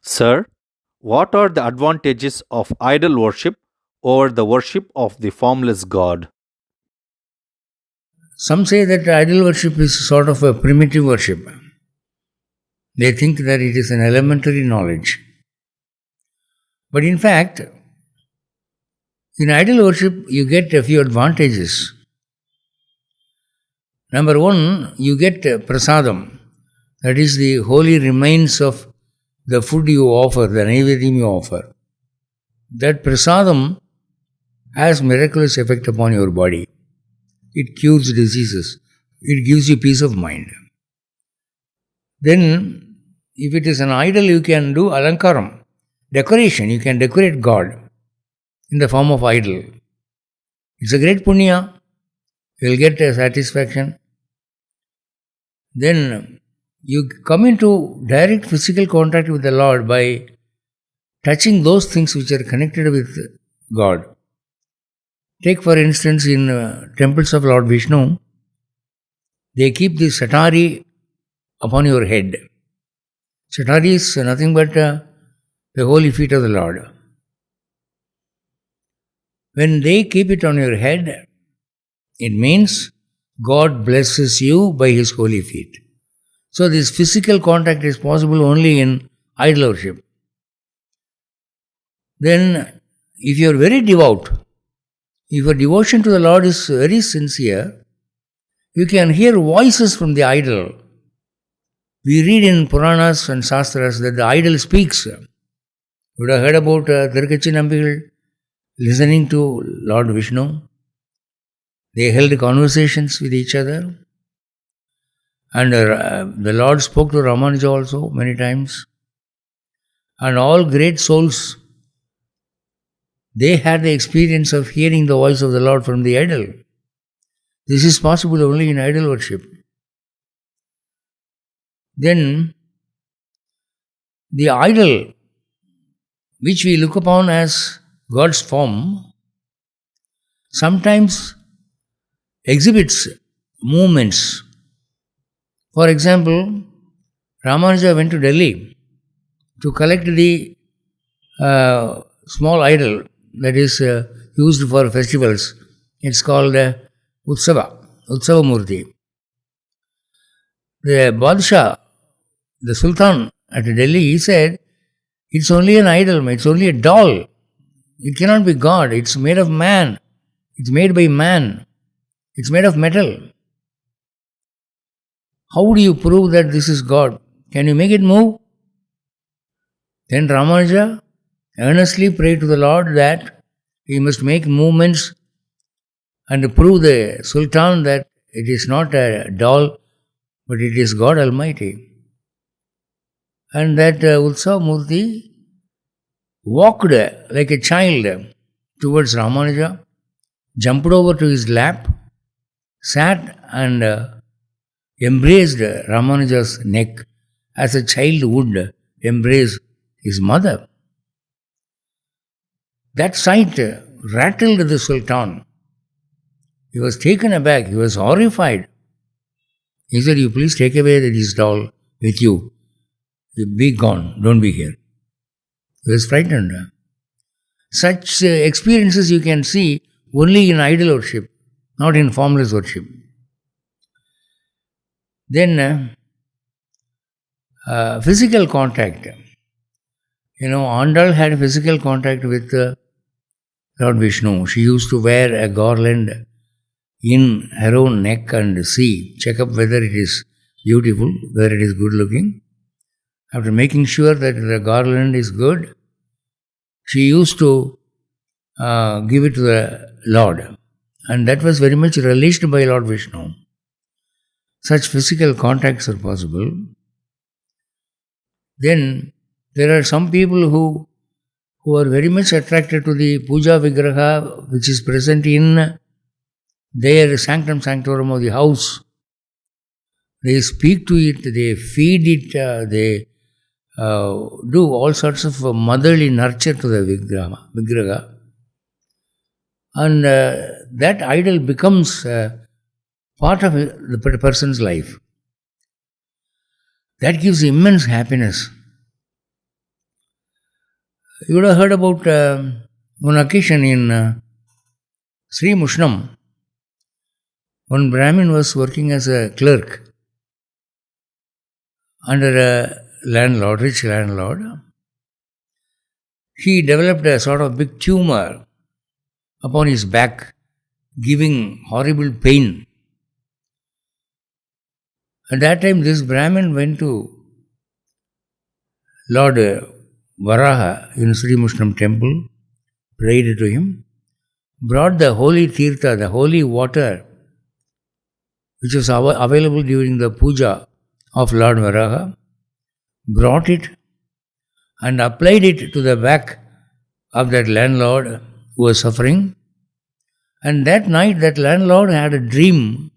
Sir, what are the advantages of idol worship over the worship of the formless God? Some say that idol worship is sort of a primitive worship. They think that it is an elementary knowledge. But in fact, in idol worship, you get a few advantages. Number one, you get prasadam, that is the holy remains of the food you offer, the naivedyam you offer. That prasadam has miraculous effect upon your body. It cures diseases. It gives you peace of mind. Then, if it is an idol, you can do alankaram, decoration. You can decorate God in the form of idol. It's a great punya. You will get a satisfaction. Then you come into direct physical contact with the Lord by touching those things which are connected with God. Take for instance in temples of Lord Vishnu, they keep the satari upon your head. Satari is nothing but the holy feet of the Lord. When they keep it on your head, it means God blesses you by His holy feet. So this physical contact is possible only in idol worship. Then, if you are very devout, if your devotion to the Lord is very sincere, you can hear voices from the idol. We read in Puranas and Shastras that the idol speaks. You would have heard about Tirukkachi Nambigal listening to Lord Vishnu. They held conversations with each other. And the Lord spoke to Ramanuja also many times. And all great souls, they had the experience of hearing the voice of the Lord from the idol. This is possible only in idol worship. Then, the idol, which we look upon as God's form, sometimes exhibits movements. For example, Ramanuja went to Delhi to collect the small idol that is used for festivals. It's called Utsava Murti. The Badshah, the Sultan at Delhi, he said, it's only an idol, it's only a doll. It cannot be God, it's made of man. It's made by man. It's made of metal. How do you prove that this is God? Can you make it move? Then Ramanuja earnestly prayed to the Lord that he must make movements and prove the Sultan that it is not a doll, but it is God Almighty. And that Utsav Murti walked like a child towards Ramanuja, jumped over to his lap, sat and embraced Ramanuja's neck as a child would embrace his mother. That sight rattled the Sultan. He was taken aback, he was horrified. He said, you please take away this doll with you. Be gone, don't be here. He was frightened. Such experiences you can see only in idol worship, not in formless worship. Then, physical contact. Andal had physical contact with Lord Vishnu. She used to wear a garland in her own neck and see, check up whether it is beautiful, whether it is good looking. After making sure that the garland is good, she used to give it to the Lord. And that was very much relished by Lord Vishnu. Such physical contacts are possible. Then there are some people who are very much attracted to the puja vigraha which is present in their sanctum sanctorum of the house. They speak to it, they feed it, they do all sorts of motherly nurture to the vigraha. And that idol becomes part of the person's life. That gives immense happiness. You would have heard about one occasion in Sri Mushnam. One Brahmin was working as a clerk under a landlord, rich landlord. He developed a sort of big tumor upon his back, giving horrible pain. At that time, this Brahmin went to Lord Varaha in Sri Mushnam temple, prayed to him, brought the holy tirtha, the holy water, which was available during the puja of Lord Varaha, brought it and applied it to the back of that landlord who was suffering. And that night, that landlord had a dream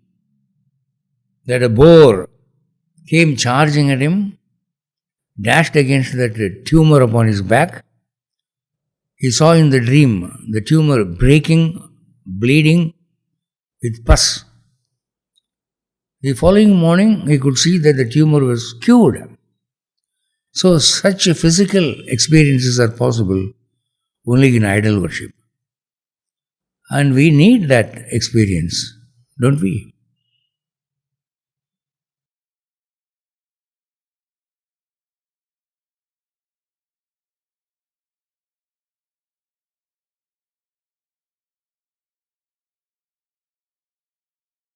that a boar came charging at him, dashed against that tumor upon his back. He saw in the dream the tumor breaking, bleeding with pus. The following morning, he could see that the tumor was cured. So, such physical experiences are possible only in idol worship. And we need that experience, don't we?